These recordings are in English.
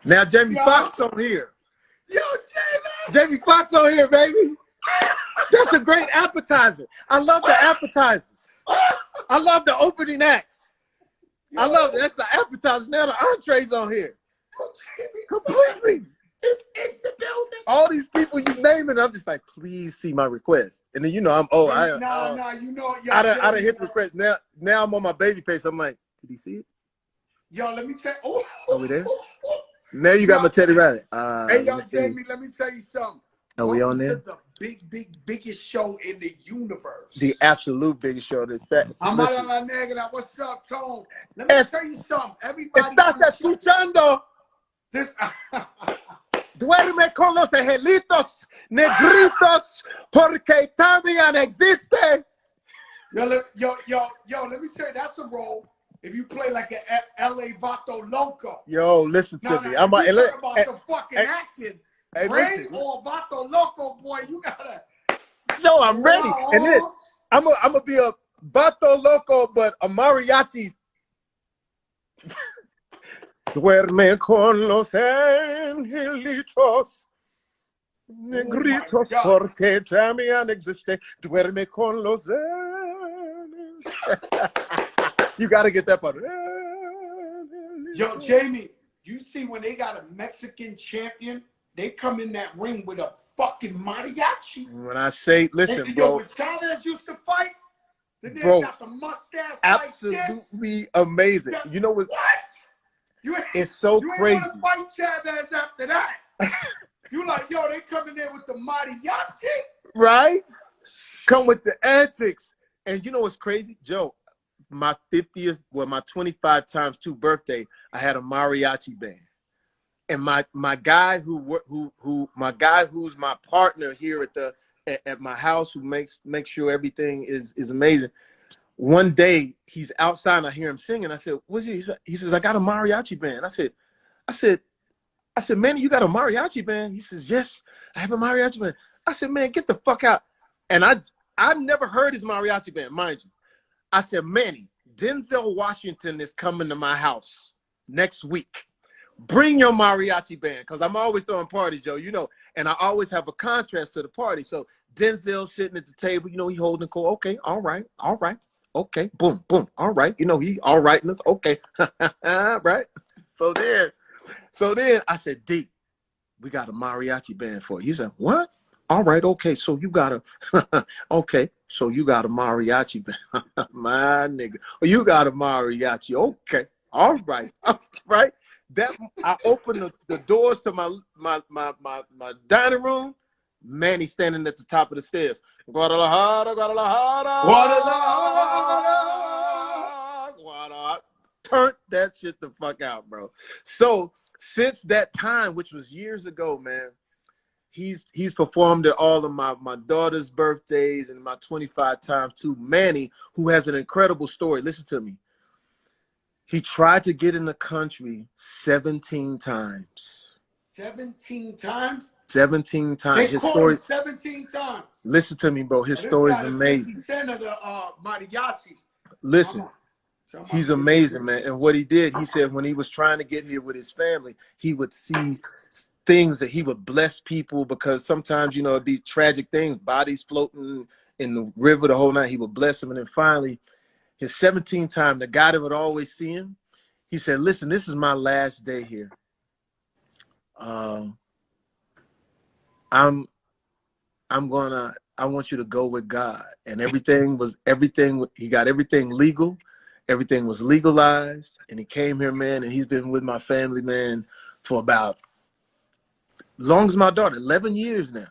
Now Jamie Foxx on here. Yo, Jamie Foxx on here, baby. That's a great appetizer. I love the appetizers. I love the opening acts. I love it. That's the appetizer. Now the entrees on here. Completely. It's in the building. All these people you naming, I'm just like, please see my request. And then you know I'm you know, I done hit request. Now I'm on my baby face. I'm like, did he see it? Yo, let me tell you. Are we there? Now you got my Teddy Riley. Hey, yo, Jamie, let me tell you something. Are we on there? The biggest show in the universe. The absolute biggest show. Amara la Negra, what's up, Tone? Let me tell you something. Everybody. Estás escuchando. This. Duerme con los angelitos negritos porque también existe. Yo, let me tell you, that's a role. If you play like an LA Vato Loco. Yo, listen to me. I'm talking about some fucking acting. Ray or Vato Loco, boy, you gotta. Yo, I'm ready. And then I'm gonna be a Vato Loco, but a mariachi. Duerme con los angelitos negritos porque también existe. Duerme con los You gotta get that part. Yo, Jamie, you see when they got a Mexican champion, they come in that ring with a fucking mariachi. When I say, listen, and, bro. Yo, when Chavez used to fight, then they got the mustache absolutely like this. Amazing. You know what? It's so crazy. You ain't want to fight Chavez after that. You like, yo, they coming in with the mariachi. Right? Come with the antics. And you know what's crazy? Joe, my 50th, well, my 25 times 2 birthday, I had a mariachi band. And my guy who's my partner here at my house, who makes sure everything is amazing. One day he's outside and I hear him singing. I said, "What's he?" He says, "I got a mariachi band." I said, "Man, you got a mariachi band?" He says, "Yes, I have a mariachi band." I said, "Man, get the fuck out." And I've never heard his mariachi band, mind you. I said, "Manny, Denzel Washington is coming to my house next week. Bring your mariachi band," because I'm always throwing parties, Joe, you know, and I always have a contrast to the party. So Denzel sitting at the table, you know, he holding cool. Okay, all right. Okay, boom, boom. All right, you know, he all right in us. Okay, right. So then I said, "D, we got a mariachi band for you." He said, "What?" All right, okay. So you got a okay. So you got a mariachi band, my nigga. Oh, you got a mariachi. Okay, all right, right. That I opened the doors to my dining room. Manny standing at the top of the stairs. Guadalajara, Guadalajara, Guadalajara. Turned that shit the fuck out, bro. So since that time, which was years ago, man, he's performed at all of my daughter's birthdays and my 25 times 2. Manny, who has an incredible story. Listen to me. He tried to get in the country 17 times. 17 times? 17 times. They caught him 17 times. Listen to me, bro. His story is amazing. 50% of the mariachis. Listen, he's amazing, man. And what he did, he said when he was trying to get here with his family, he would see things that he would bless people, because sometimes, you know, it'd be tragic things, bodies floating in the river the whole night. He would bless them. And then finally, his 17th time, the guy that would always see him, he said, "Listen, this is my last day here. I want you to go with God." And he got everything legal. Everything was legalized. And he came here, man, and he's been with my family, man, for about as long as my daughter, 11 years now.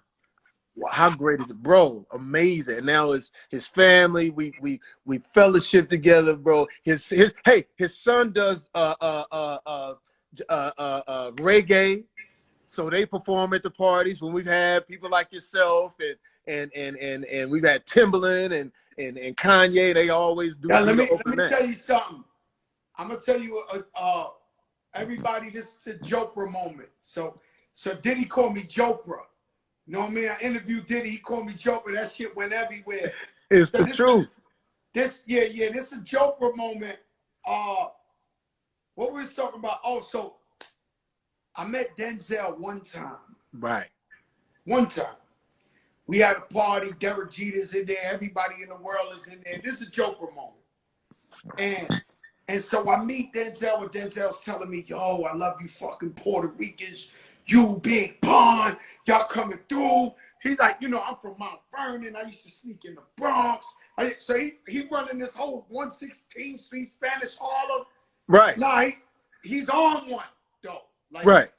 Wow. How great is it, bro? Amazing. And now it's his family. We fellowship together, bro. His son does reggae. So they perform at the parties when we've had people like yourself and we've had Timbaland and Kanye. They always do. Now, let me tell you something. I'm gonna tell you, everybody, this is a Joprah moment. So Diddy called me Joprah. You know what I mean? I interviewed Diddy. He called me Joprah. That shit went everywhere. It's the truth. This is a Joprah moment. What we was talking about? Oh, so I met Denzel one time. Right. One time. We had a party. Derek Jeter's in there. Everybody in the world is in there. This is a Joprah moment. And so I meet Denzel, and Denzel's telling me, yo, I love you fucking Puerto Ricans. You big pun. Y'all coming through. He's like, you know, I'm from Mount Vernon. I used to sneak in the Bronx. So he running this whole 116th Street Spanish Harlem. Right. Nah, he's on one, though. Like, right.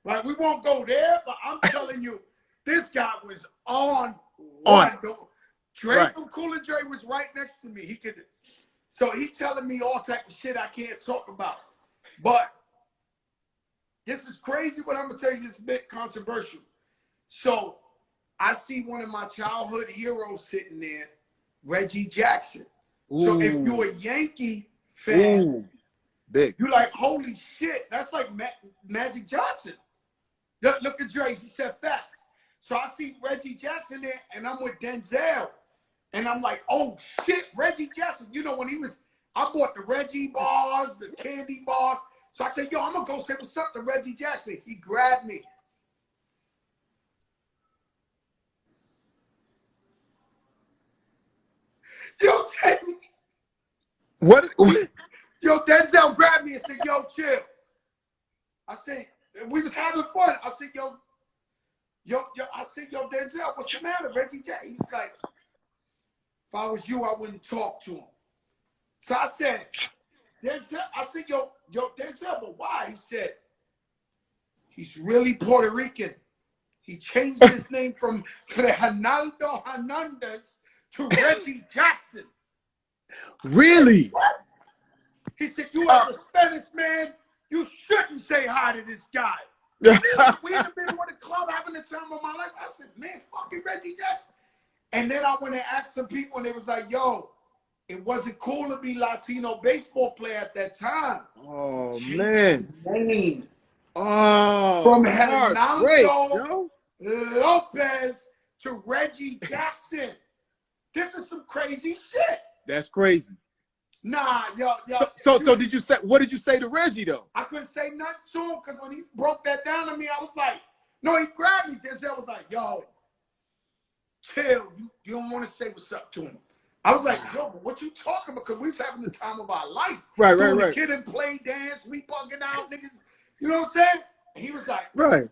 Like, we won't go there, but I'm telling you, this guy was on one. Dre right. from Cool and Dre was right next to me. So he telling me all type of shit I can't talk about. But this is crazy, but I'm gonna tell you this is a bit controversial. So I see one of my childhood heroes sitting there, Reggie Jackson. Ooh. So if you're a Yankee fan, ooh, big. you're like, holy shit, that's like Magic Johnson. Look at Dre, he said facts. So I see Reggie Jackson there, and I'm with Denzel. And I'm like, oh shit, Reggie Jackson. You know, when I bought the Reggie bars, the candy bars. So I said, yo, I'm gonna go say what's up to Reggie Jackson. He grabbed me. Yo, Jamie. What? Yo, Denzel grabbed me and said, yo, chill. I said, we was having fun. I said, yo, I said, yo, Denzel, what's the matter, Reggie Jackson? He was like, if I was you, I wouldn't talk to him. So I said, Denzel, yo, Denzel, but why? He said, he's really Puerto Rican. He changed his name from Reginaldo Hernandez to Reggie Jackson. Really? Said, what? He said, you as a Spanish man, you shouldn't say hi to this guy. We in the middle of the club having the time of my life. I said, man, fucking Reggie Jackson. And then I went and asked some people, and they was like, yo, it wasn't cool to be Latino baseball player at that time. Oh, man. Name. Oh, from Hernando Lopez to Reggie Jackson. This is some crazy shit. That's crazy. Nah, yo. So did you say, what did you say to Reggie, though? I couldn't say nothing to him, because when he broke that down to me, I was like, no, he grabbed me. Denzel was like, yo, chill. You don't want to say what's up to him. I was like, yo, but what you talking about? Because we was having the time of our life. Right. The kid and play dance, we bugging out, niggas. You know what I'm saying? And he was like, right.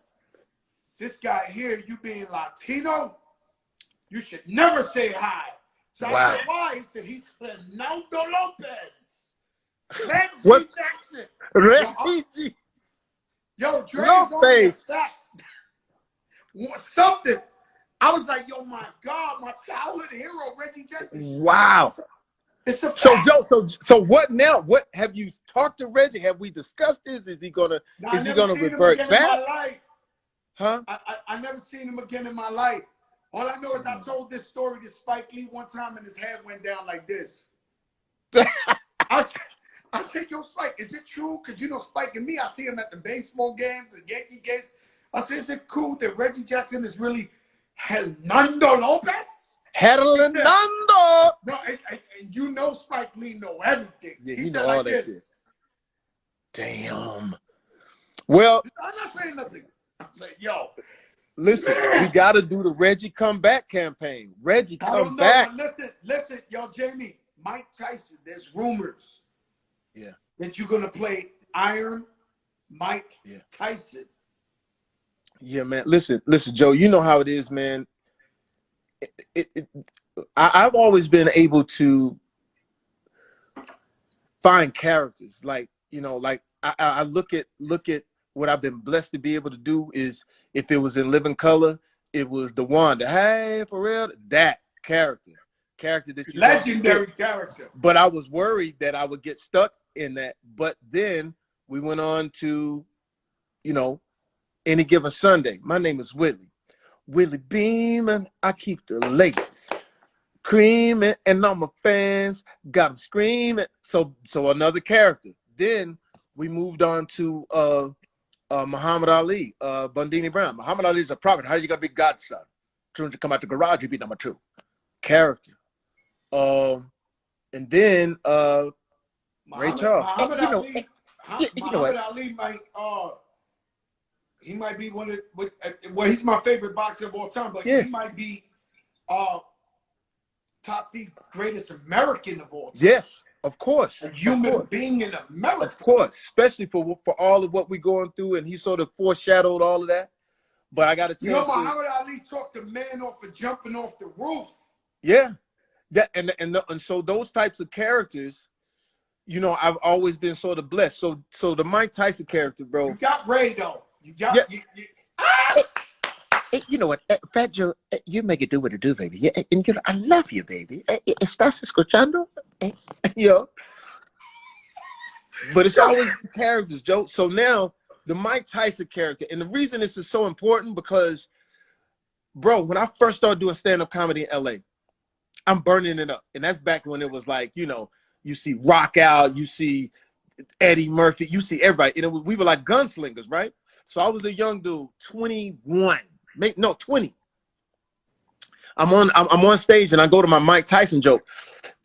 This guy here, you being Latino, you should never say hi. So wow. I said, why? He said, he's Fernando Lopez. Reggie Jackson. Reggie. Yo, Dre's on the sax. Something. I was like, yo, my God, my childhood hero, Reggie Jackson. Wow. It's a fact. So what now? What have you talked to Reggie? Have we discussed this? Is he gonna revert back? Huh? I never seen him again in my life. All I know is I told this story to Spike Lee one time, and his head went down like this. I said, yo, Spike, is it true? Because you know Spike and me, I see him at the baseball games, the Yankee games. I said, is it cool that Reggie Jackson is really Hernando Lopez? Hernando. No, and you know Spike Lee know everything. Yeah, he you said know like all that this. shit. Damn. Well, I'm not saying nothing. I say, yo, listen, we got to do the Reggie comeback campaign. Reggie come back. Listen, yo, Jamie, Mike Tyson. There's rumors. Yeah. That you're gonna play Iron Mike Tyson. Yeah, man. Listen, Joe. You know how it is, man. I've always been able to find characters, like, you know, like I look at what I've been blessed to be able to do is, if it was in Living Color, it was the Wanda. Hey, for real, that character that you legendary character. But I was worried that I would get stuck in that. But then we went on to, you know, Any Given Sunday. My name is Willie Beeman. I keep the ladies creaming, and all my fans got them screaming. So another character. Then we moved on to Muhammad Ali, Bundini Brown. Muhammad Ali is a prophet. How you gonna be God's son? As soon as you come out the garage, you be number 2 character. And then Ray Charles. Muhammad Ali might he might be one of well, he's my favorite boxer of all time, but Yeah. he might be top the greatest American of all time. Yes, of course. A human being in America. Of course, especially for all of what we're going through, and he sort of foreshadowed all of that. But I got to tell you, Muhammad Ali talked the man off of jumping off the roof. Yeah, that and so those types of characters, you know, I've always been sort of blessed. So the Mike Tyson character, bro. You got Ray though. You got You know what, Fat Joe, you make it do what it do, baby. Yeah, and I love you, baby. ¿Estás escuchando? Yo. But it's always the characters, Joe. So now the Mike Tyson character, and the reason this is so important because, bro, when I first started doing stand-up comedy in LA, I'm burning it up. And that's back when it was like, you know, you see Rock Out, you see Eddie Murphy, you see everybody. And we were like gunslingers, right? So I was a young dude, 21. 20. I'm on stage and I go to my Mike Tyson joke.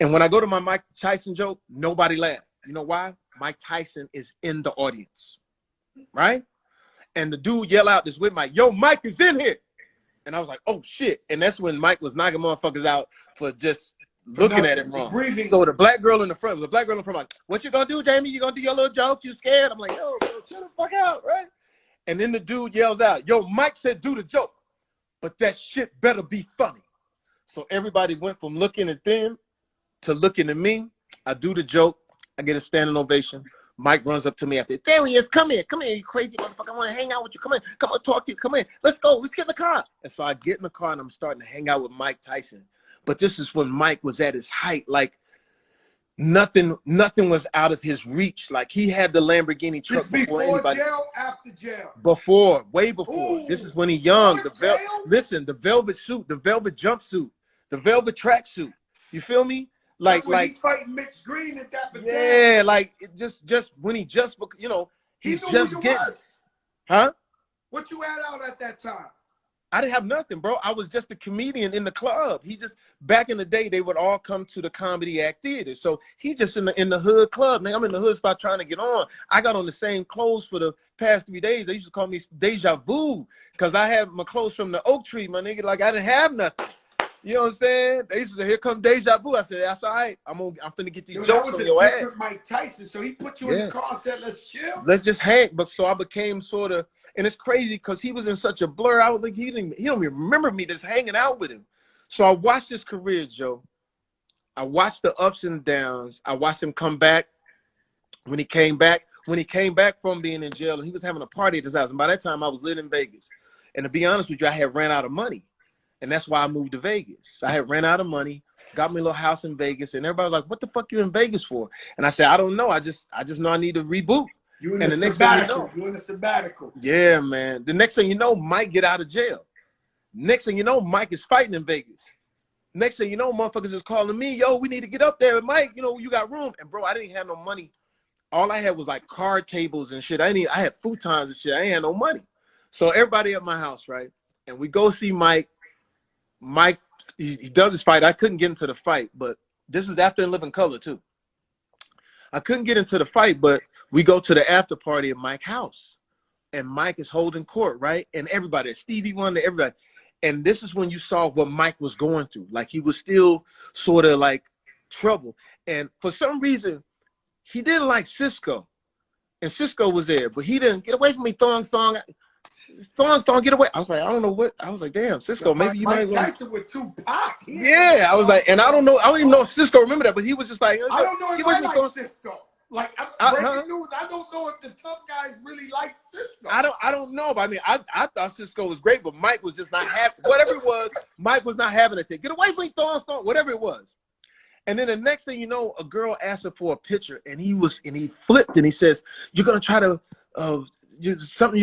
And when I go to my Mike Tyson joke, nobody laughed. You know why? Mike Tyson is in the audience, right? And the dude yell out this with Mike, yo, Mike is in here. And I was like, oh shit. And that's when Mike was knocking motherfuckers out for just looking at him wrong. Breathing. So the black girl in the front, like, what you gonna do, Jamie? You gonna do your little jokes? You scared? I'm like, yo, bro, chill the fuck out, right? And then the dude yells out, yo, Mike said do the joke, but that shit better be funny. So everybody went from looking at them to looking at me. I do the joke. I get a standing ovation. Mike runs up to me after, there he is. Come here, you crazy motherfucker. I want to hang out with you. Come in. Come on, talk to you. Come in. Let's go. Let's get in the car. And so I get in the car and I'm starting to hang out with Mike Tyson. But this is when Mike was at his height. Like nothing was out of his reach. Like he had the Lamborghini truck before anybody. Jail, after jail. Before, way before. Ooh, this is when he's young. Listen, the velvet suit, the velvet jumpsuit, the velvet tracksuit. You feel me? Like he fighting Mitch Green at that. Yeah, like it just when he just, you know, he's just getting. Huh? What you had out at that time? I didn't have nothing, bro. I was just a comedian in the club. He just, back in the day, they would all come to the Comedy Act Theater. So he just in the hood club. Man, I'm in the hood spot trying to get on. I got on the same clothes for the past 3 days. They used to call me Deja Vu because I had my clothes from the Oak Tree, my nigga. Like I didn't have nothing. You know what I'm saying? They used to say, here come Deja Vu. I said, that's all right. I'm finna get these jokes on your ass. Mike Tyson. So he put you in the car and said, let's chill. Let's just hang. But so I became sort of, and it's crazy because he was in such a blur. I was like, he don't even remember me just hanging out with him. So I watched his career, Joe. I watched the ups and downs. I watched him come back. When he came back from being in jail, and he was having a party at his house. And by that time, I was living in Vegas. And to be honest with you, I had ran out of money. And that's why I moved to Vegas. I had ran out of money, got me a little house in Vegas, and everybody was like, what the fuck you in Vegas for? And I said, I don't know. I just know I need to reboot. You in the sabbatical. You in the sabbatical. Yeah, man. The next thing you know, Mike get out of jail. Next thing you know, Mike is fighting in Vegas. Next thing you know, motherfuckers is calling me, yo, we need to get up there, Mike. You know, you got room. And bro, I didn't have no money. All I had was like card tables and shit. I had futons and shit. I ain't had no money. So everybody at my house, right? And we go see Mike. Mike, he does his fight. I couldn't get into the fight, but this is after In Living Color too. I couldn't get into the fight, but we go to the after party at Mike's house, and Mike is holding court, right? And everybody, Stevie Wonder, everybody. And this is when you saw what Mike was going through. Like he was still sort of like trouble. And for some reason, he didn't like Cisco. And Cisco was there, but he didn't. Get away from me, Thong, get away. I was like, I don't know what. I was like, damn, Cisco, maybe you might. Mike Tyson with Tupac. Yeah, I was like, and I don't know. I don't even know if Cisco remember that, but he was just like, I don't know if I like Cisco. Like, breaking news, I don't know if the tough guys really like Cisco. I don't know. But I mean, I thought Cisco was great, but Mike was just not happy. Whatever it was, Mike was not having it. Get away from me, Thong, whatever it was. And then the next thing you know, a girl asked him for a picture, and he flipped, and he says, "You're gonna try to you're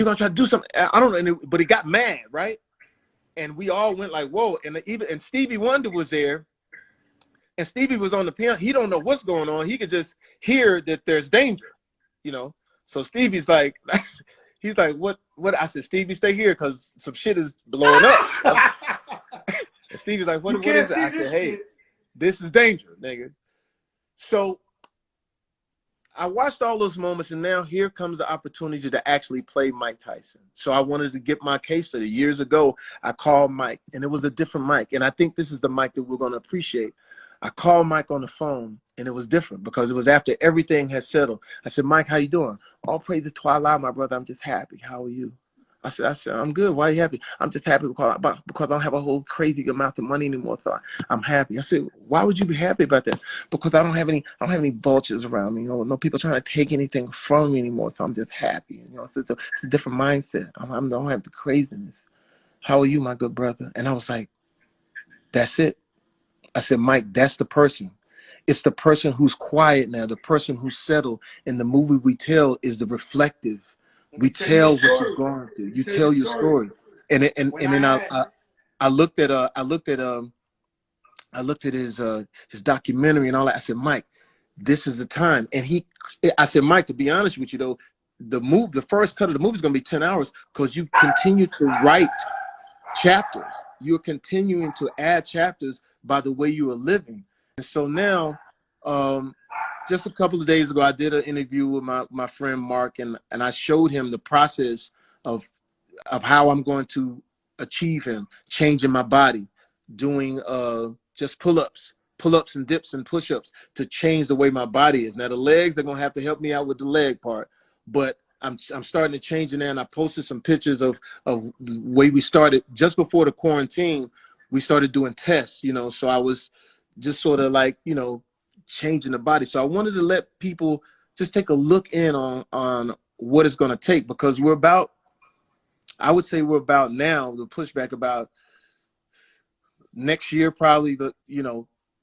gonna try to do something." I don't know, but he got mad, right? And we all went like, "Whoa!" And Stevie Wonder was there, and Stevie was on the piano. He don't know what's going on. He could just hear that there's danger, you know. So Stevie's like, he's like, "What?" I said, "Stevie, stay here, cause some shit is blowing up." And Stevie's like, "What is it?" I said, "Hey, this is danger, nigga." So I watched all those moments, and now here comes the opportunity to actually play Mike Tyson. So I wanted to get my case study. Years ago, I called Mike, and it was a different Mike. And I think this is the Mike that we're going to appreciate. I called Mike on the phone, and it was different because it was after everything had settled. I said, Mike, how you doing? All praise to Allah, my brother. I'm just happy. How are you? I said, I'm good. Why are you happy? I'm just happy because I don't have a whole crazy amount of money anymore. So I'm happy. I said, why would you be happy about that? Because I don't have any vultures around me. No people trying to take anything from me anymore. So I'm just happy. It's a different mindset. I don't have the craziness. How are you, my good brother? And I was like, that's it. I said, Mike, that's the person. It's the person who's quiet now, the person who's settled. And the movie we tell is the reflective. We tell what you're going through. You tell your story. And then I looked at his documentary and all that. I said, Mike, this is the time. And I said, Mike, to be honest with you though, the first cut of the movie is gonna be 10 hours because you continue to write chapters. You're continuing to add chapters by the way you are living. And so now, just a couple of days ago, I did an interview with my friend Mark, and I showed him the process of how I'm going to achieve him, changing my body, doing just pull-ups and dips and push-ups to change the way my body is. Now the legs, they're gonna have to help me out with the leg part, but I'm starting to change it now. And I posted some pictures of the way we started just before the quarantine. We started doing tests, so I was just sort of like, changing the body. So I wanted to let people just take a look in on what it's going to take, because I would say we're about now, the pushback about next year probably, but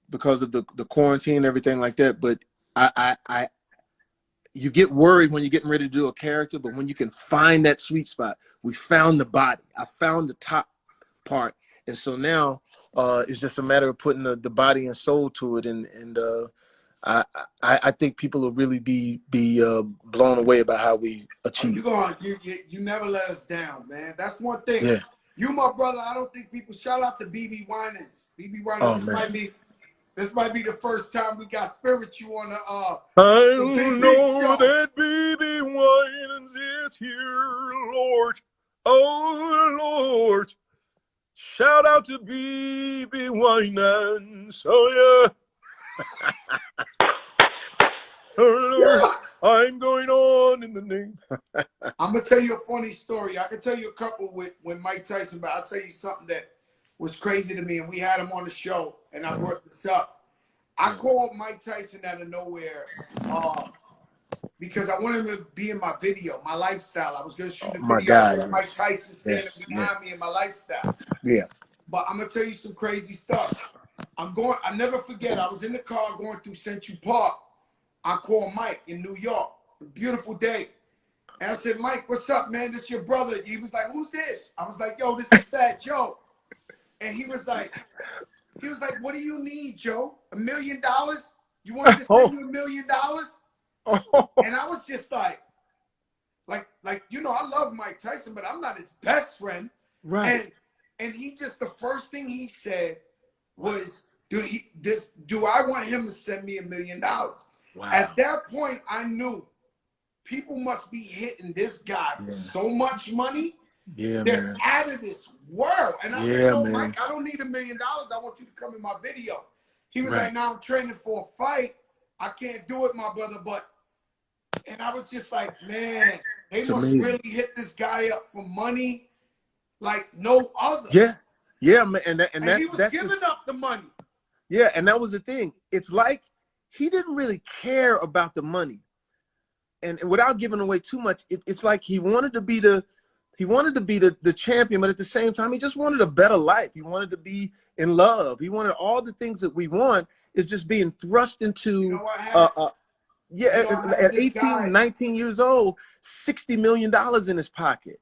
because of the quarantine and everything like that. But you get worried when you're getting ready to do a character, but when you can find that sweet spot, we found the body. I found the top part. And so now it's just a matter of putting the body and soul to it. And I think people will really be blown away about how we achieve. You never let us down, man. That's one thing. Yeah. You, my brother, I don't think people shout out to BB Winans. BB Winans, this might be the first time we got spiritual on the I know show. that BB Winans is here, Lord. Oh Lord. Shout out to BB Winans. Oh yeah. Oh, Lord, I'm going on in the name. I'm gonna tell you a funny story. I can tell you a couple with Mike Tyson, but I'll tell you something that was crazy to me. And we had him on the show, and I brought this up. I called Mike Tyson out of nowhere because I wanted him to be in my video, my lifestyle. I was gonna shoot a video with Mike Tyson standing behind me in my lifestyle. Yeah. But I'm gonna tell you some crazy stuff. I never forget, I was in the car going through Central Park. I called Mike in New York. A beautiful day. And I said, Mike, what's up, man? This your brother. He was like, who's this? I was like, yo, this is Fat Joe. And he was like, what do you need, Joe? $1 million? You want me to send you $1 million? And I was just like, I love Mike Tyson, but I'm not his best friend. Right. And he just, the first thing he said was, do I want him to send me $1 million? Wow. At that point, I knew people must be hitting this guy for so much money. Yeah, that's out of this world. And I said, no, Mike, I don't need $1 million. I want you to come in my video. He was like, now I'm training for a fight. I can't do it, my brother. And I was just like, man, they must really hit this guy up for money like no other. Yeah. Yeah, man. And he was giving up the money. Yeah, and that was the thing. It's like he didn't really care about the money. And without giving away too much, it's like he wanted to be the champion, but at the same time, he just wanted a better life. He wanted to be in love. He wanted all the things that we want is just being thrust into, at 18, 19 years old, $60 million in his pocket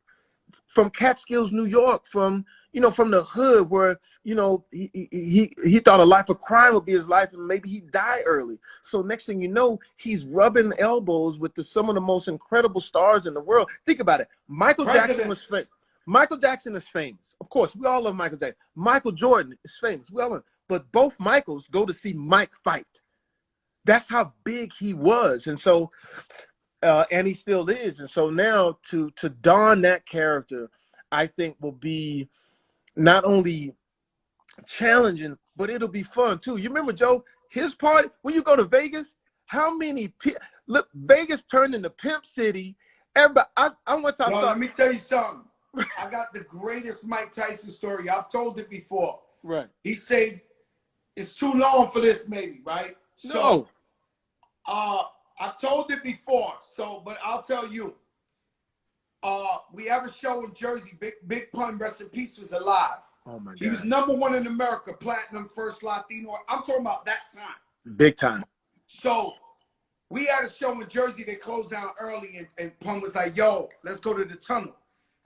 from Catskills, New York, from the hood where, he thought a life of crime would be his life and maybe he'd die early. So next thing you know, he's rubbing elbows with some of the most incredible stars in the world. Think about it. Michael Jackson was famous. Michael Jackson is famous. Of course, we all love Michael Jackson. Michael Jordan is famous. We all love him. But both Michaels go to see Mike fight. that's how big he was. And so and he still is. And so now to don that character, I think will be not only challenging, but it'll be fun too. You remember, Joe, his party when you go to Vegas, how many look, Vegas turned into Pimp City. Everybody, I went to Let me tell you something. I got the greatest Mike Tyson story. I've told it before. Right. He said it's too long for this, maybe, right? No. So I told it before, but I'll tell you. We have a show in Jersey. Big Pun, rest in peace, was alive. Oh my God. He was #1 in America, platinum, first Latino. I'm talking about that time. Big time. So we had a show in Jersey. They closed down early, and Pun was like, "Yo, let's go to the tunnel."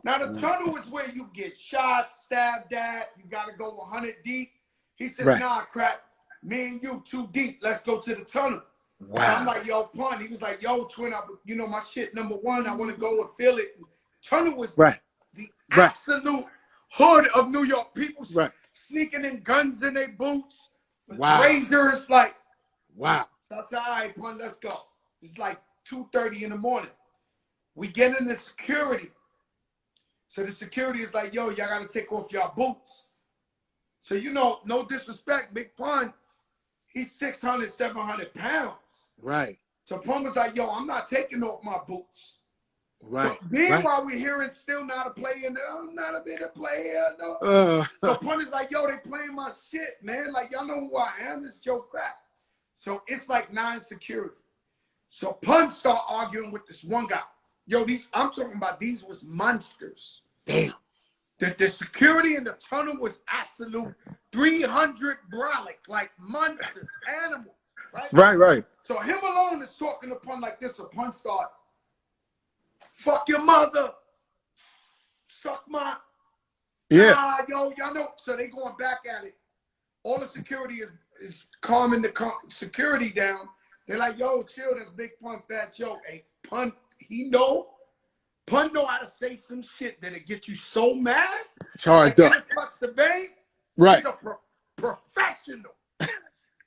Now the tunnel is where you get shot, stabbed at. You got to go 100 deep. He says, right. "Nah, crap. Me and you too deep. Let's go to the tunnel." Wow. So I'm like, "Yo, Pun." He was like, "Yo, twin, my shit #1. I want to go and feel it." Tunnel was right. the absolute hood of New York. People sneaking in guns in their boots, razors, like. Wow. So I said, "All right, Pun, let's go." It's like 2:30 in the morning. We get in the security. So the security is like, "Yo, y'all got to take off your boots." So, no disrespect, Big Pun, he's 600, 700 pounds. Right. So Pun was like, "Yo, I'm not taking off my boots." Right. So meanwhile, we're hearing still not a player. I'm not a bit of player. No. So Pun is like, "Yo, they playing my shit, man. Like, y'all know who I am. It's Joprah." So it's like 9 security. So Pun start arguing with this one guy. Yo, I'm talking about these was monsters. Damn. The security in the tunnel was absolute 300 brolic, like monsters, animals, right? Right. So him alone is talking to Pun like this. So Pun start, "Fuck your mother. Suck my." Yeah. Nah, yo, y'all know. So they going back at it. All the security is calming the security down. They're like, "Yo, chill. That's Big Pun, fat joke." Hey, Pun, Pun know how to say some shit that'll get you so mad. Charged up. Touch the vein. Right. He's a professional.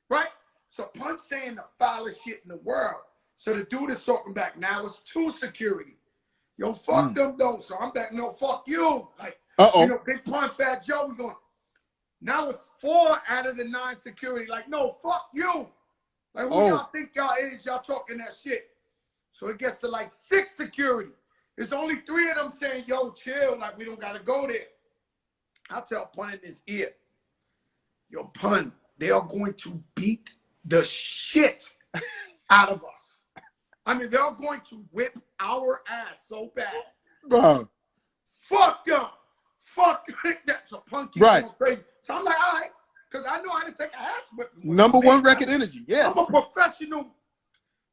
Right? So Pun saying the foulest shit in the world. So the dude is talking back. Now it's 2 security. Yo, fuck them though. So I'm back. No, fuck you. Like, Big Pun, fat Joe, we going. Now it's 4 out of the 9 security. Like, no, fuck you. Like, who y'all think y'all is? Y'all talking that shit. So it gets to like 6 security. There's only 3 of them saying, "Yo, chill. Like, we don't got to go there." I tell Pun in his ear, "Yo, Pun, they are going to beat the shit out of us. I mean, they're going to whip our ass so bad. Bro. Fuck them. Fuck that." So Pun keeps going crazy. So I'm like, all right, because I know how to take an ass whipping. #1 record energy. Yes. I'm a professional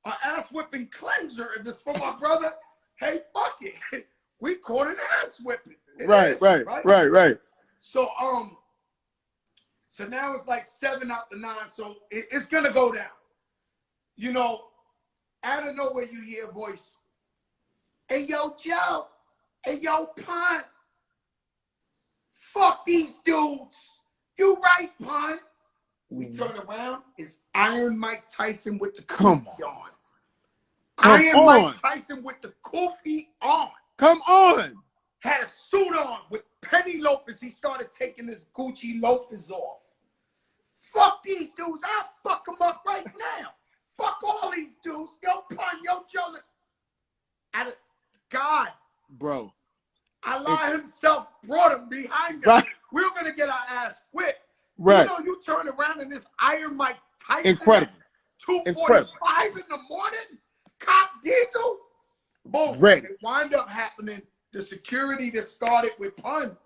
ass whipping cleanser. If it's for my brother, hey, fuck it. We caught an ass whipping. Right. So so now it's like 7 out the 9. So it's gonna go down. Out of nowhere you hear a voice. "Hey, yo, Joe. Hey, yo, Pun. Fuck these dudes. You right, Pun." We turn around. It's Iron Mike Tyson with the kufi on. Mike Tyson with the kufi on. Come on. Had a suit on with penny loafers. He started taking his Gucci loafers off. Fuck these dudes. I'll fuck them up right now. Fuck all these dudes. Yo, Pun, yo, Joe. God. Bro. Allah himself brought him behind us. Right. We were going to get our ass whipped. Right. You turn around and this Iron Mike Tyson. Incredible. 2:45 in the morning. Cop diesel. Boom. Ready. It wind up happening. The security that started with Pun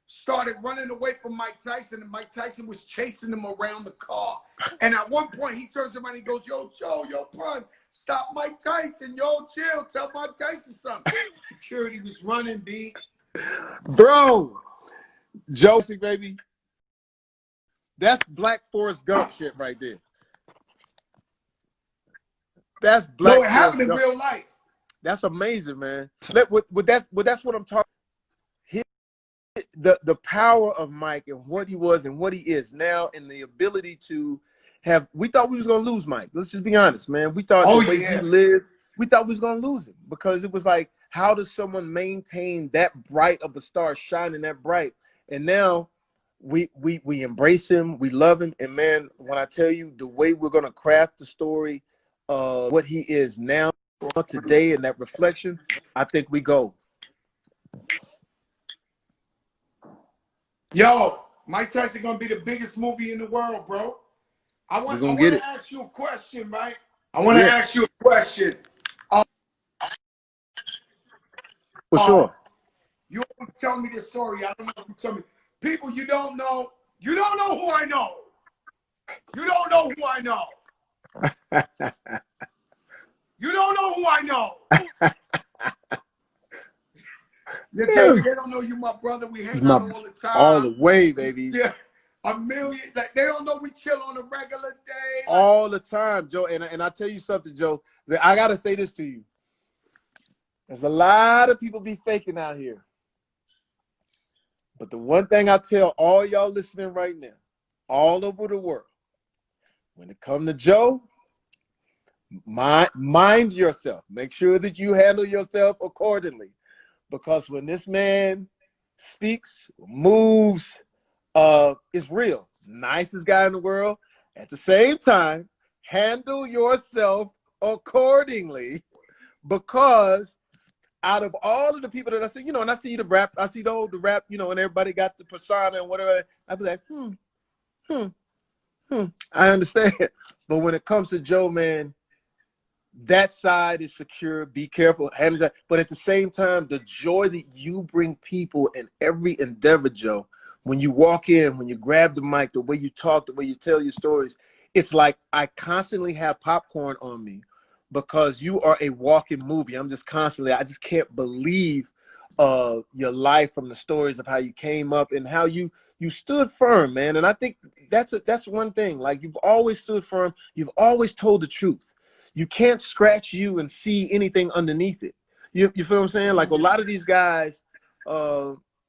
started running away from Mike Tyson, and Mike Tyson was chasing him around the car. And at one point, he turns around and he goes, "Yo, Joe, yo, Pun, stop Mike Tyson. Yo, chill. Tell Mike Tyson something." Security was running, B. Bro. Josie, baby. That's Black Forrest Gump shit right there. That's Black. No, it happened in real life. That's amazing, man. That's what I'm talking. The power of Mike and what he was and what he is now, and the ability to we thought we was gonna lose Mike. Let's just be honest, man. We thought the way he lived, we thought we was gonna lose him because it was like, how does someone maintain that bright of a star shining that bright? And now we embrace him, we love him, and man, when I tell you the way we're gonna craft the story of what he is now today and that reflection, I think we go. Yo, Mike Tyson gonna be the biggest movie in the world, bro. I want to ask you a question, right? I want to ask you a question. For sure. You always tell me this story. I don't know if you tell me. People, you don't know who I know. You don't know who I know. You don't know who I know. You tell me they don't know you, my brother. We hang out all the time. All the way, baby. Yeah. A million. Like, they don't know we chill on a regular day. All the time, Joe. And I tell you something, Joe. I gotta say this to you. There's a lot of people be faking out here. But the one thing I tell all y'all listening right now, all over the world, when it comes to Joe, mind yourself. Make sure that you handle yourself accordingly. Because when this man speaks, moves, it's real. Nicest guy in the world. At the same time, handle yourself accordingly. Because out of all of the people that I see, and I see the rap, the rap, and everybody got the persona and whatever. I be like, I understand. But when it comes to Joe, man, that side is secure. Be careful. But at the same time, the joy that you bring people in every endeavor, Joe, when you walk in, when you grab the mic, the way you talk, the way you tell your stories, it's like I constantly have popcorn on me because you are a walking movie. I just can't believe your life from the stories of how you came up and how you stood firm, man. And I think that's one thing. Like, you've always stood firm. You've always told the truth. You can't scratch you and see anything underneath it. You feel what I'm saying? Like, a lot of these guys,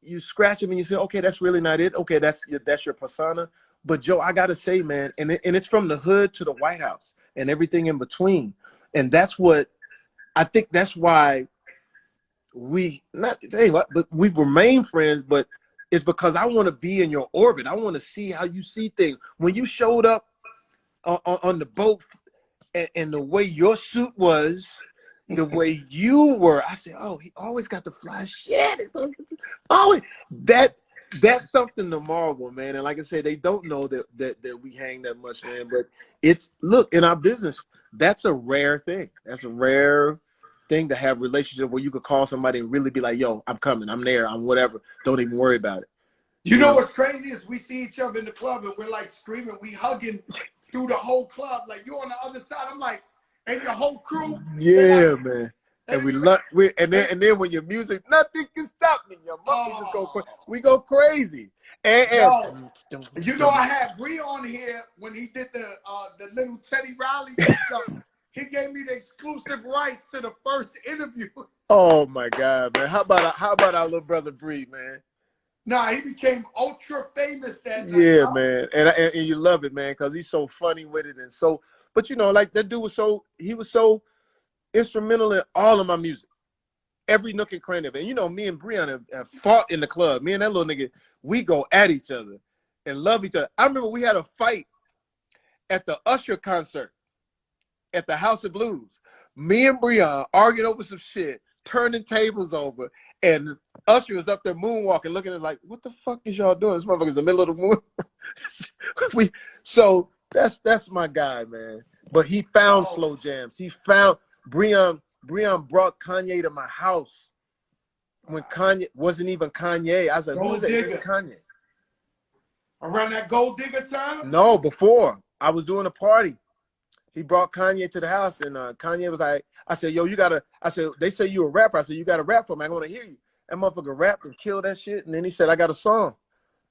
you scratch them and you say, okay, that's really not it. Okay, that's your persona. But Joe, I gotta say, man, and it's from the hood to the White House and everything in between. And that's what I think. That's why we've remained friends. But it's because I want to be in your orbit. I want to see how you see things. When you showed up on the boat. And the way your suit was, the way you were, I said, oh, he always got the fly shit. It's always that's something to marvel, man. And like I said, they don't know that we hang that much, man. But look, in our business, that's a rare thing. That's a rare thing to have a relationship where you could call somebody and really be like, yo, I'm coming, I'm there, I'm whatever. Don't even worry about it. You know what's crazy is we see each other in the club and we're like screaming, we hugging through the whole club, like you on the other side. I'm like, and your whole crew. Yeah, like, man. And then when your music, nothing can stop me. Your monkey just go, we go crazy. And I had Bree on here when he did the little Teddy Riley stuff. He gave me the exclusive rights to the first interview. Oh my God, man! How about our little brother Bree, man? Nah, he became ultra famous that night. Yeah, man, and you love it, man, because he's so funny with it, and so. But like that dude was so instrumental in all of my music, every nook and cranny of it. And me and Breon have fought in the club. Me and that little nigga, we go at each other and love each other. I remember we had a fight at the Usher concert at the House of Blues. Me and Breon arguing over some shit, turning tables over. And Usher was up there moonwalking, looking at it like, what the fuck is y'all doing? This motherfucker's in the middle of the moon. So that's my guy, man. But he found slow jams. He found Breon brought Kanye to my house when Kanye wasn't even Kanye. I was like, who is that? It's Kanye. Around that Gold Digger time? No, before. I was doing a party. He brought Kanye to the house, and Kanye was like, I said, yo, they say you a rapper. I said, you got to rap for me. I want to hear you. That motherfucker rapped and killed that shit. And then he said, I got a song.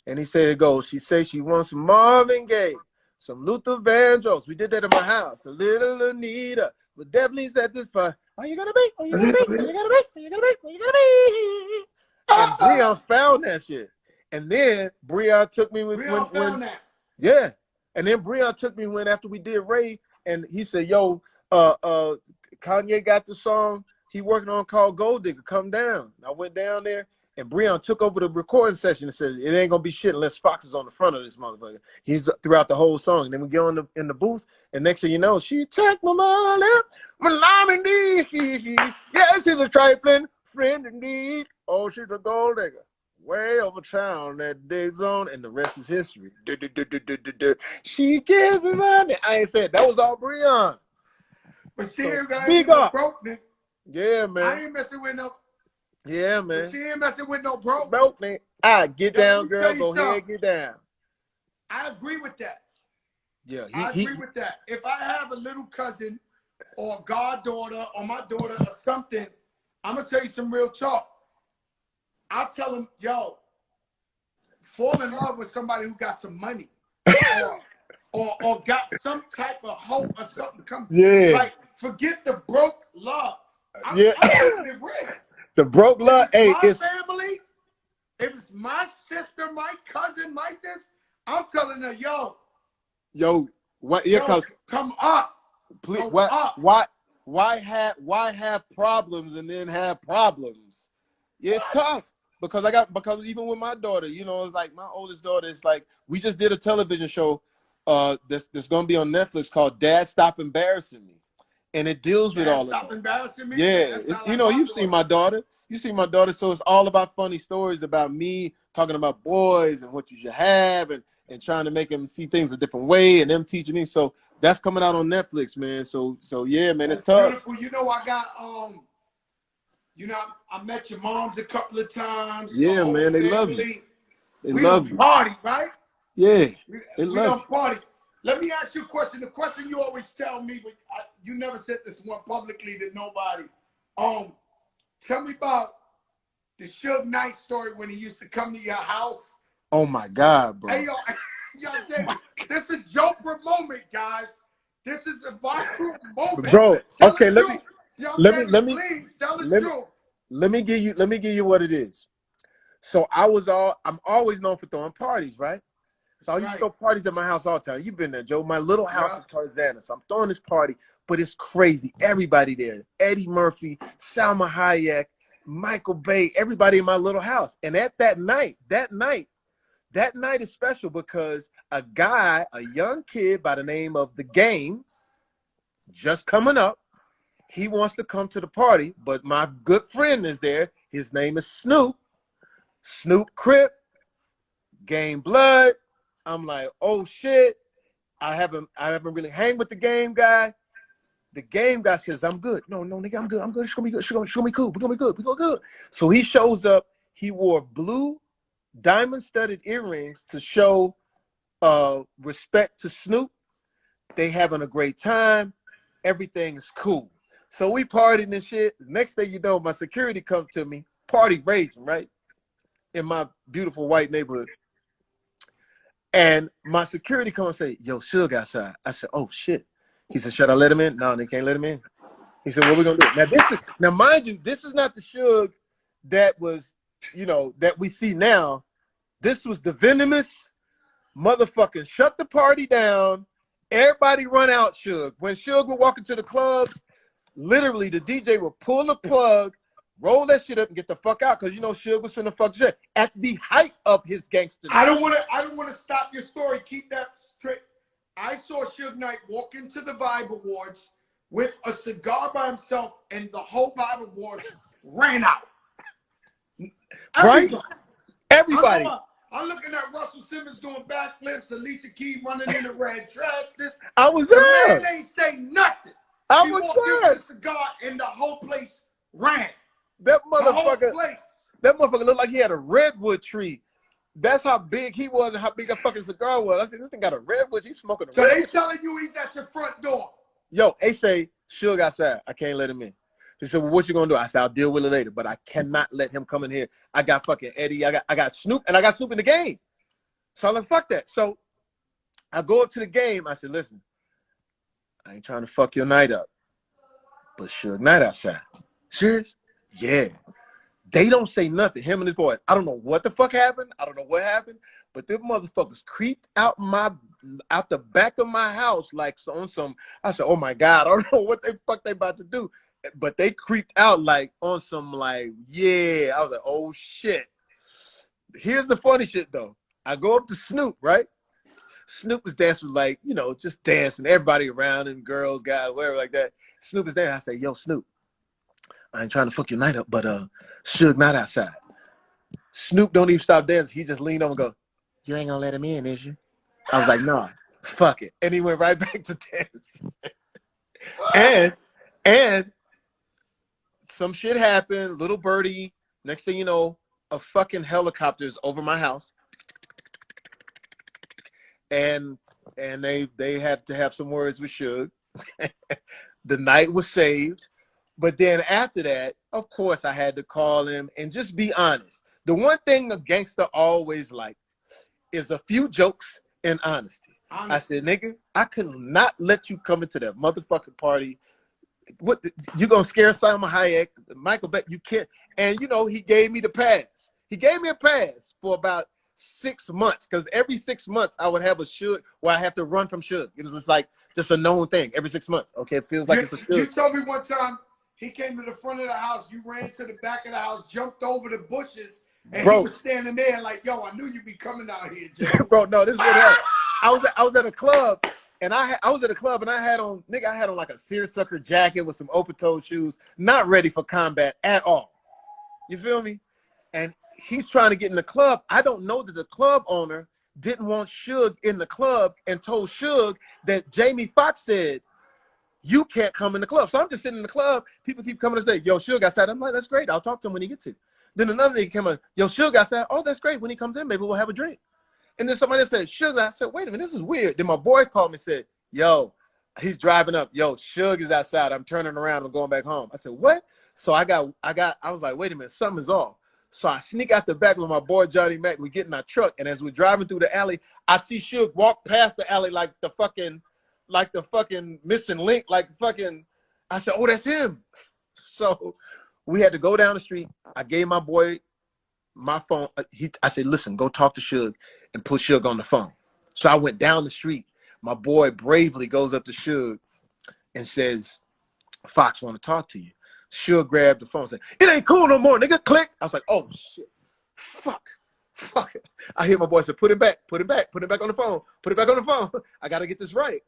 And he said, it goes, she says she wants some Marvin Gaye, some Luther Vandross. We did that in my house. A little Anita. But definitely said this for, are you going to be? Are you going to be? Are you going to be? Are you going to be? Are you going to be? And Breon found that shit. And then Breon took me when found that. Yeah. And then Breon took me when after we did Ray, and he said, "Yo, Kanye got the song he working on called Gold Digger. Come down." I went down there, and Breon took over the recording session and said, "It ain't gonna be shit unless Foxx is on the front of this motherfucker." He's throughout the whole song. And then we get on in the booth, and next thing you know, she took my money, my love indeed. Yeah, she's a trifling friend indeed. Oh, she's a gold digger. Way over town that digs on, and the rest is history. She gives me money. I ain't said that was all Breon. But she So, ain't got big no up. broke nigga. Yeah, man. I ain't messing with no. Yeah, But man. she ain't messing with no broke. Broke nigga. Get Yo, let down, me girl. tell you Go ahead, something. get down. I agree with that. Yeah, I agree with that. If I have a little cousin or goddaughter or my daughter or something, I'm gonna tell you some real talk. I'll tell them, yo, fall in love with somebody who got some money or got some type of hope or something come. Yeah. Like, forget the broke love. I'm Yeah. keeping it real. The broke love. Hey, my it's family, if it's my sister, my cousin, my this, I'm telling her, yo, what? Yeah, cause come up. please, Go what? up. Why have problems and then have problems? Yeah, it's tough because even with my daughter, you know, it's like my oldest daughter. It's like we just did a television show, that's gonna be on Netflix called "Dad Stop Embarrassing Me," and it deals with all of Stop that. embarrassing me. Yeah, you know, you've seen my daughter. You see my daughter, so it's all about funny stories about me talking about boys and what you should have, and trying to make them see things a different way, and them teaching me. So that's coming out on Netflix, man. So yeah, man, it's tough. Beautiful. You know, I got you know, I met your moms a couple of times. Yeah, man, they love you. They We love don't you. party, right? Yeah, they we love don't you. party. Let me ask you a question. The question you always tell me, but you never said this one publicly to nobody. Tell me about the Suge Knight story when he used to come to your house. Oh my God, bro. Hey, yo, Jay, this is Joprah moment, guys. This is a viral moment. Bro, okay, let me please tell the truth. Let me give you what it is. So I'm always known for throwing parties, right? So I used to throw parties at my house all the time. You've been there, Joe. My little house in Tarzana. So I'm throwing this party, but it's crazy. Everybody there. Eddie Murphy, Salma Hayek, Michael Bay, everybody in my little house. And at that night is special because a young kid by the name of The Game, just coming up, he wants to come to the party, but my good friend is there. His name is Snoop Crip, Game Blood. I'm like, oh shit. I haven't really hang with the Game guy. The Game guy says, I'm good. No, nigga, I'm good. It's gonna be good. It's gonna be cool. We're gonna be good. We're gonna be good. So he shows up. He wore blue diamond-studded earrings to show respect to Snoop. They having a great time. Everything is cool. So we partying and shit. Next thing you know, my security comes to me, party raging, right? In my beautiful white neighborhood. And my security comes and say, yo, Suge outside. I said, oh shit. He said, should I let him in? No, they can't let him in. He said, what we gonna do? Now mind you, this is not the Suge that was, you know, that we see now. This was the venomous motherfucking shut the party down. Everybody run out, Suge. When Suge would walk into the club, literally the DJ would pull the plug, roll that shit up, and get the fuck out, because you know Suge was finna fuck shit at the height of his gangster. I don't wanna stop your story. Keep that straight. I saw Suge Knight walk into the Vibe Awards with a cigar by himself, and the whole Vibe Awards ran out. Everybody. I'm looking at Russell Simmons doing backflips, Alicia Keys running in the red dress. I was there. The man ain't say nothing. I he was walked in there. with a cigar, and the whole place ran. That motherfucker looked like he had a redwood tree. That's how big he was and how big that fucking cigar was. I said, this thing got a redwood. He's smoking a redwood. So they telling you he's at your front door. Yo, they say, Suge outside. I can't let him in. He said, well, what you gonna do? I said, I'll deal with it later, but I cannot let him come in here. I got fucking Eddie. I got Snoop, and I got Snoop in the Game. So I'm like, fuck that. So I go up to the Game. I said, listen, I ain't trying to fuck your night up, but Suge Knight outside. Serious? Yeah. They don't say nothing. Him and his boys. I don't know what the fuck happened. I don't know what happened, but them motherfuckers creeped out my out the back of my house, like on some. I said, "Oh my God, I don't know what the fuck they about to do," but they creeped out like on some like, yeah. I was like, "Oh shit." Here's the funny shit though. I go up to Snoop, right? Snoop was dancing, like, you know, just dancing, everybody around and girls, guys, whatever like that. Snoop is there. I say, "Yo, Snoop, I ain't trying to fuck your night up, but Suge not outside." Snoop don't even stop dancing. He just leaned over and go, "You ain't gonna let him in, is you?" I was like, "Nah, fuck it." And he went right back to dance. and some shit happened, little birdie. Next thing you know, a fucking helicopter is over my house. And they had to have some words with Suge. The night was saved. But then after that, of course, I had to call him and just be honest. The one thing a gangster always like is a few jokes and honesty. I said, "Nigga, I could not let you come into that motherfucking party. What you gonna scare Salma Hayek, Michael Beck? You can't." And you know, he gave me the pass. He gave me a pass for about 6 months, because every 6 months I would have a Suge where I have to run from Suge. It was just like just a known thing every 6 months. Okay, it feels like it's a Suge. You told me one time he came to the front of the house, you ran to the back of the house, jumped over the bushes, and he was standing there like, "Yo, I knew you'd be coming out here, Jay." Bro, no, this is what happened. I was at a club. And I was at a club and I had on like a seersucker jacket with some open-toed shoes, not ready for combat at all. You feel me? And he's trying to get in the club. I don't know that the club owner didn't want Suge in the club and told Suge that Jamie Foxx said, "You can't come in the club." So I'm just sitting in the club. People keep coming and say, "Yo, Suge outside." I'm like, "That's great. I'll talk to him when he gets here." Then another nigga came on, "Yo, Suge outside." "Oh, that's great. When he comes in, maybe we'll have a drink." And then somebody said, "Suge." I said, "Wait a minute, this is weird." Then my boy called me and said, "Yo, he's driving up. Yo, Suge is outside. I'm turning around. I'm going back home." I said, "What?" So I was like, "Wait a minute, something's off." So I sneak out the back with my boy Johnny Mac. We get in our truck, and as we're driving through the alley, I see Suge walk past the alley like the fucking missing link, like fucking. I said, "Oh, that's him." So we had to go down the street. I gave my boy my phone. I said, "Listen, go talk to Suge and put Suge on the phone." So I went down the street. My boy bravely goes up to Suge and says, "Foxx want to talk to you." Suge grabbed the phone and said, "It ain't cool no more, nigga." Click. I was like, "Oh shit, fuck." I hear my boy say, "Put him back on the phone, put it back on the phone." I gotta get this right,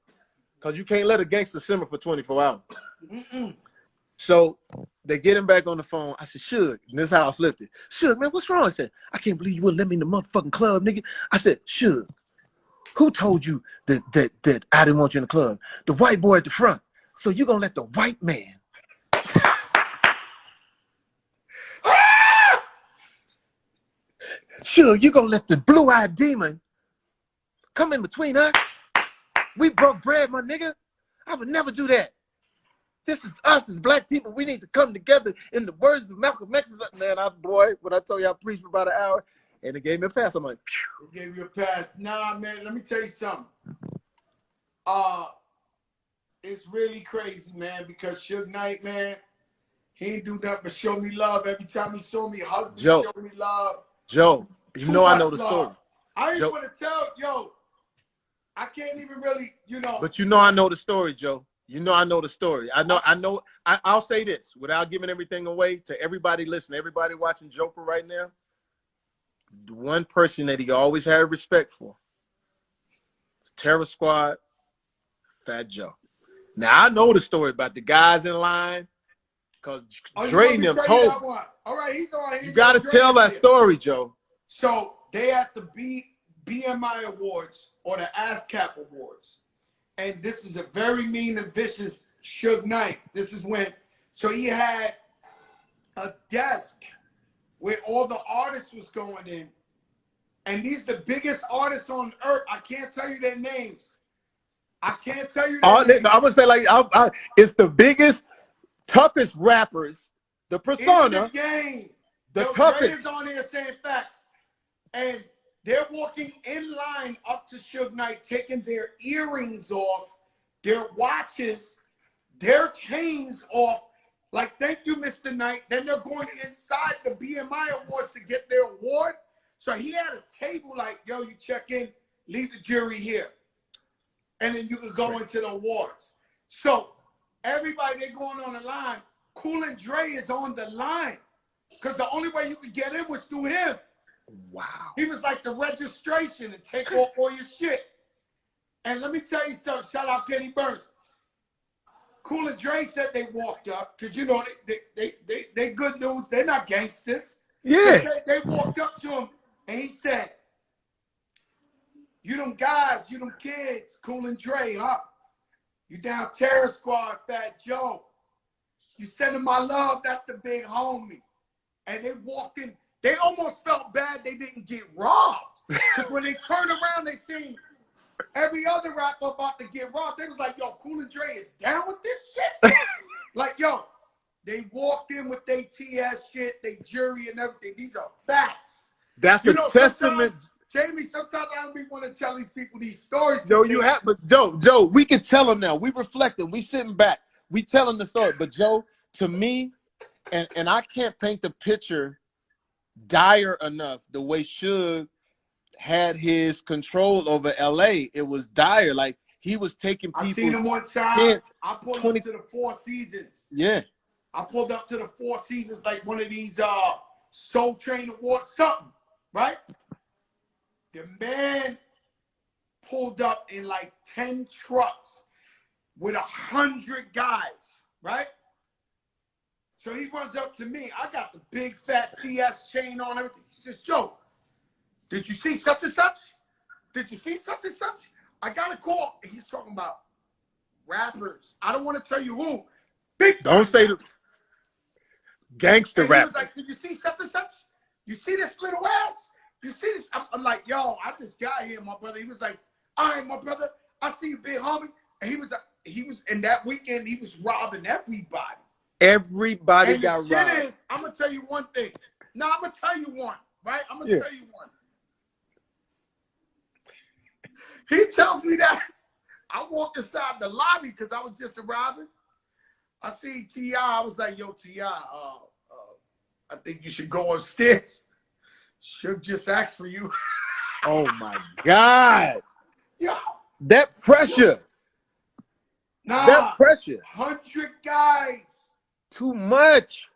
because you can't let a gangster simmer for 24 hours. So they get him back on the phone. I said, "Suge," and this is how I flipped it. "Suge, man, what's wrong?" I said, "I can't believe you wouldn't let me in the motherfucking club, nigga." I said, "Suge, who told you that I didn't want you in the club?" "The white boy at the front." "So you gonna let the white man?" "Suge, you gonna let the blue-eyed demon come in between us? We broke bread, my nigga. I would never do that. This is us as black people. We need to come together." In the words of Malcolm X, man, when I told you I preached for about an hour, and it gave me a pass. I'm like, It gave you a pass. Nah, man, let me tell you something. It's really crazy, man, because Suge Knight, man, he ain't do nothing but show me love. Every time he saw me, hug me, show me love. Joe, you know I know the story. I ain't want to tell, yo, I can't even really, you know. But you know I know the story, Joe. You know I know the story. I'll say this without giving everything away to everybody listening, everybody watching Joprah right now. The one person that he always had respect for is Terror Squad, Fat Joe. Now I know the story about the guys in line, because Dre and them told me. All right, he's on. You got to tell that story, Joe. So they at the BMI Awards or the ASCAP Awards. And this is a very mean and vicious Suge Knight. This is when, so he had a desk where all the artists was going in. And these the biggest artists on earth. I can't tell you their names. I can't tell you their names. I'm going to say, like, it's the biggest, toughest rappers, the persona. In the game. The toughest. Ray is on here saying facts. And they're walking in line up to Suge Knight, taking their earrings off, their watches, their chains off. Like, "Thank you, Mr. Knight." Then they're going inside the BMI Awards to get their award. So he had a table like, "Yo, you check in, leave the jury here." and then you could go into the awards. So everybody they going on the line. Cool and Dre is on the line because the only way you could get in was through him. Wow. He was like the registration and take off all your shit. And let me tell you something. Shout out Kenny Burns. Cool and Dre said they walked up because you know they good dudes. They're not gangsters. Yeah. They walked up to him and he said, "You them guys, you them kids, Cool and Dre, huh? You down Terror Squad, Fat Joe. You sending my love. That's the big homie." And they walked in. They almost felt bad they didn't get robbed. Because when they turned around, they seen every other rapper about to get robbed. They was like, yo, Cool and Dre is down with this shit? Like, yo, they walked in with their TS shit, they jury and everything. These are facts. That's a testament. Jamie, sometimes I don't even want to tell these people these stories. Joe, you have, but Joe, we can tell them now. We reflecting. We sitting back. We telling the story. But Joe, to me, and I can't paint the picture dire enough the way Suge had his control over LA. It was dire. Like he was taking people. I seen him one time. I pulled up to the Four Seasons. Yeah. I pulled up to the Four Seasons like one of these Soul Train Awards, something, right? The man pulled up in like 10 trucks with 100 guys, right? So he runs up to me. I got the big fat TS chain on, everything. He says, "Joe, did you see such and such? Did you see such and such? I got a call." He's talking about rappers. I don't want to tell you who. Big Don't say the gangster and rap. He was like, "Did you see such and such? You see this little ass? You see this?" I'm like, "Yo, I just got here, my brother." He was like, "All right, my brother, I see you, big homie." And he was in that weekend, he was robbing everybody. Everybody and got the shit robbed. is, I'm gonna tell you one thing. No, I'm gonna tell you one, right? I'm gonna tell you one. He tells me that. I walked inside the lobby because I was just arriving. I see T.I. I was like, "Yo, T.I., I think you should go upstairs. Should just ask for you." Oh my God. Yo. That pressure. Nah. That pressure. 100 guys. Too much.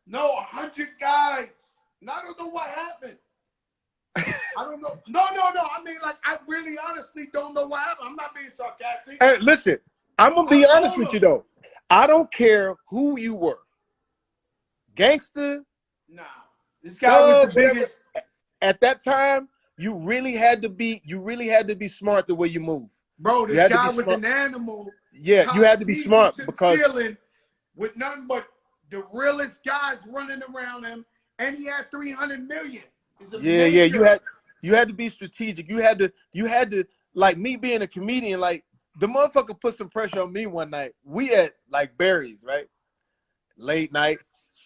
No, 100 guys. And I don't know what happened. I don't know. No. I mean, like, I really honestly don't know what happened. I'm not being sarcastic. Hey, listen, I'm going to be honest with you, though. I don't care who you were. Gangster. Nah. This guy was the biggest. At that time, you really had to be smart the way you move. Bro, this guy was an animal. Yeah, you had to be smart because with nothing but the realest guys running around him, and he had 300 million. Yeah. You had to be strategic. You had to like me being a comedian. Like the motherfucker put some pressure on me one night. We at like Barry's, right? Late night.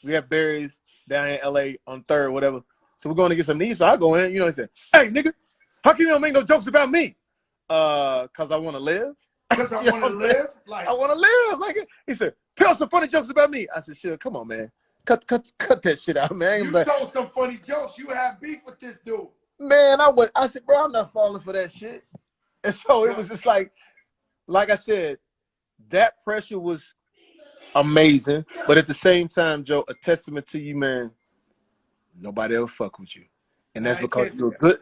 We at Barry's down in LA on 3rd, whatever. So we're going to get some knees. So I go in. You know, he said, "Hey, nigga, how come you don't make no jokes about me?" Cause I want to live. Because I want to live. Like I want to live. Like he said, "Tell some funny jokes about me." I said, "Sure, come on, man. Cut that shit out, man." You told some funny jokes. You had beef with this dude. Man, I said, "Bro, I'm not falling for that shit." And so it was just like I said, that pressure was amazing. But at the same time, Joe, a testament to you, man. Nobody ever fuck with you. And that's because you're good.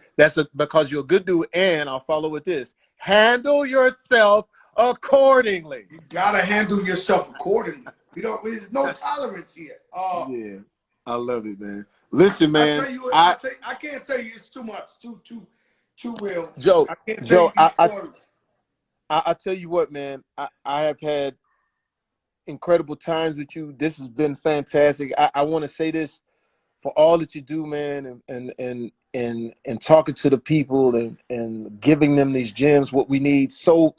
Because you're a good dude. And I'll follow with this. Handle yourself accordingly. You gotta handle yourself accordingly. There's no tolerance here. Yeah, I love it, man. Listen, man. I can't tell you. It's too much. Too real. Joe, I can't tell you I tell you what, man. I have had incredible times with you. This has been fantastic. I want to say this for all that you do, man, and talking to the people and giving them these gems, what we need so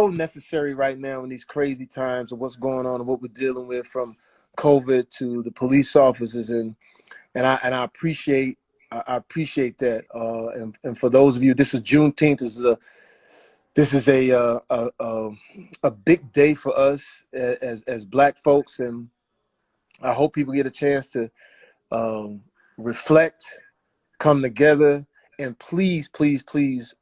necessary right now in these crazy times of what's going on and what we're dealing with, from COVID to the police officers, and I appreciate that. And for those of you, this is Juneteenth. This is a big day for us as Black folks, and I hope people get a chance to reflect, come together, and please,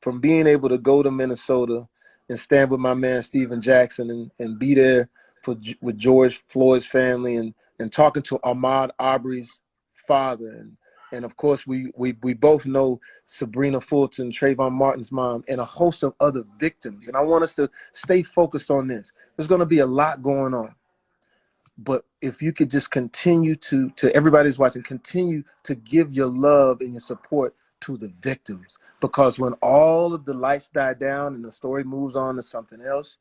from being able to go to Minnesota, and stand with my man Steven Jackson and be there with George Floyd's family and talking to Ahmaud Arbery's father and of course we both know Sabrina Fulton, Trayvon Martin's mom, and a host of other victims. And I want us to stay focused on this. There's going to be a lot going on, but if you could just continue to everybody's watching, continue to give your love and your support to the victims, because when all of the lights die down and the story moves on to something else,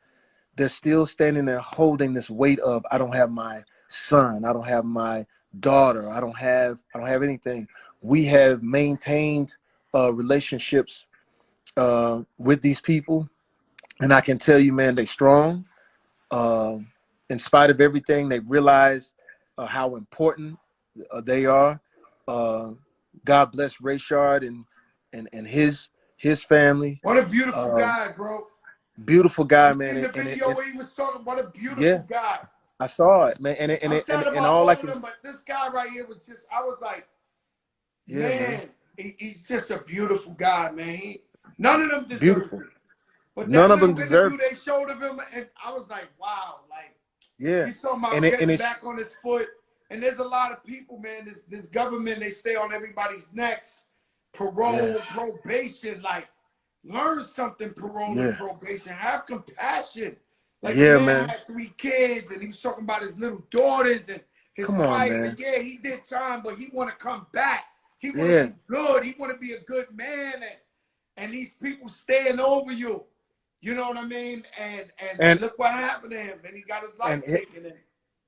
they're still standing there holding this weight of, I don't have my son, I don't have my daughter, I don't have anything. We have maintained relationships with these people, and I can tell you, man, they strong. In spite of everything, they realize how important they are. God bless Rayshard and his family. What a beautiful guy, bro. Beautiful guy, You man. seen the video where he was talking? What a beautiful guy. I saw it, man. And all I can, but this guy right here was just, I was like, man. He's just a beautiful guy, man. None of them deserve it. But none of them deserve. They showed of him, and I was like, wow, like, he's talking about getting back on his foot. And there's a lot of people, man. This government, they stay on everybody's necks. Parole, probation, like, learn something. Parole and probation. Have compassion. Like, man had 3 kids, and he was talking about his little daughters and his wife. And he did time, but he want to come back. He want to be good. He want to be a good man. And these people staying over you. You know what I mean? And look what happened to him. And he got his life taken in.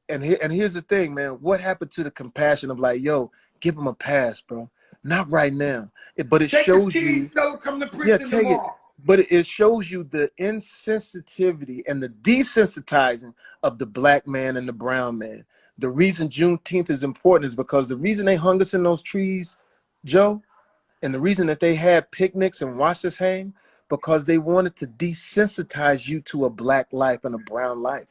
And here's the thing, man. What happened to the compassion of like, yo, give him a pass, bro? Not right now. But it shows you. Come to prison tomorrow. But it shows you the insensitivity and the desensitizing of the black man and the brown man. The reason Juneteenth is important is because the reason they hung us in those trees, Joe, and the reason that they had picnics and watched us hang, because they wanted to desensitize you to a black life and a brown life.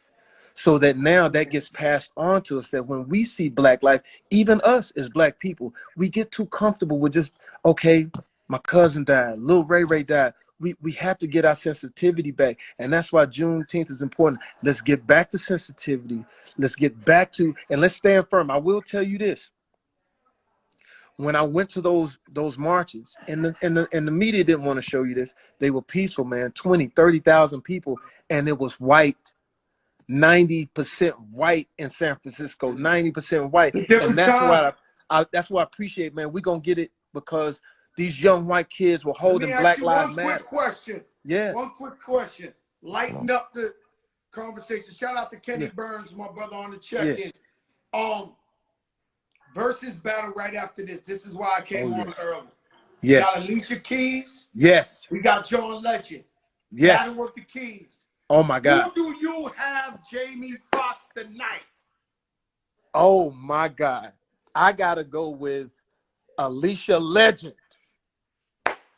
So that now that gets passed on to us, that when we see black life, even us as black people, we get too comfortable with just, okay, my cousin died, Lil Ray died. We have to get our sensitivity back. And that's why Juneteenth is important. Let's get back to sensitivity. Let's get back to, and let's stand firm. I will tell you this. When I went to those marches, and the media didn't want to show you this, they were peaceful, man. 20, 30,000 people, and it was white. 90% white in San Francisco, 90% white. And that's why I appreciate, man, we're gonna get it, because these young white kids were holding Black Lives Matter. One quick question. Lighten up the conversation. Shout out to Kenny Burns, my brother on the check-in. Versus battle right after this. This is why I came on early. We got Alicia Keys. We got John Legend. Battle with the Keys. Oh my God. Who do you have, Jamie Foxx, tonight? Oh my God. I gotta go with Alicia Legend.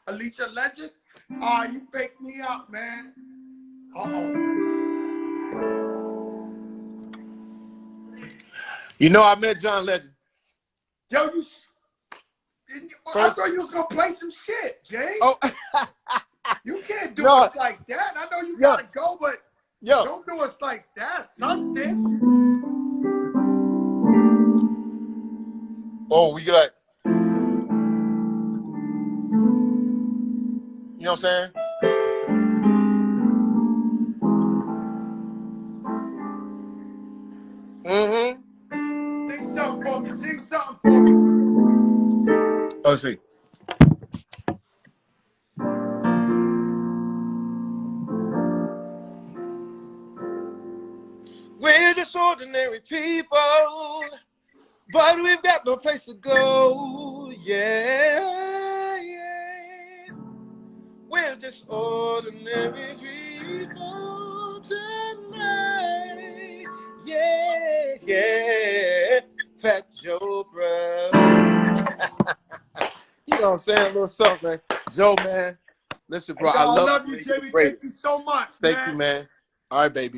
Alicia Legend? You faked me up, man. You know, I met John Legend. Yo, I thought you was gonna play some shit, Jay. Oh, you can't do us like that. I know you gotta go, but don't do us like that. Something. Oh, we like, you know what I'm saying? Sing something for me. Sing something for me. Oh, let's see. We're just ordinary people, but we've got no place to go. Yeah. We're just ordinary people tonight. Yeah. Fat Joprah. You know what I'm saying? A little something, man. Joe, man. Listen, bro, I love you, Jimmy. Thank you so much. Thank you, man. All right, baby.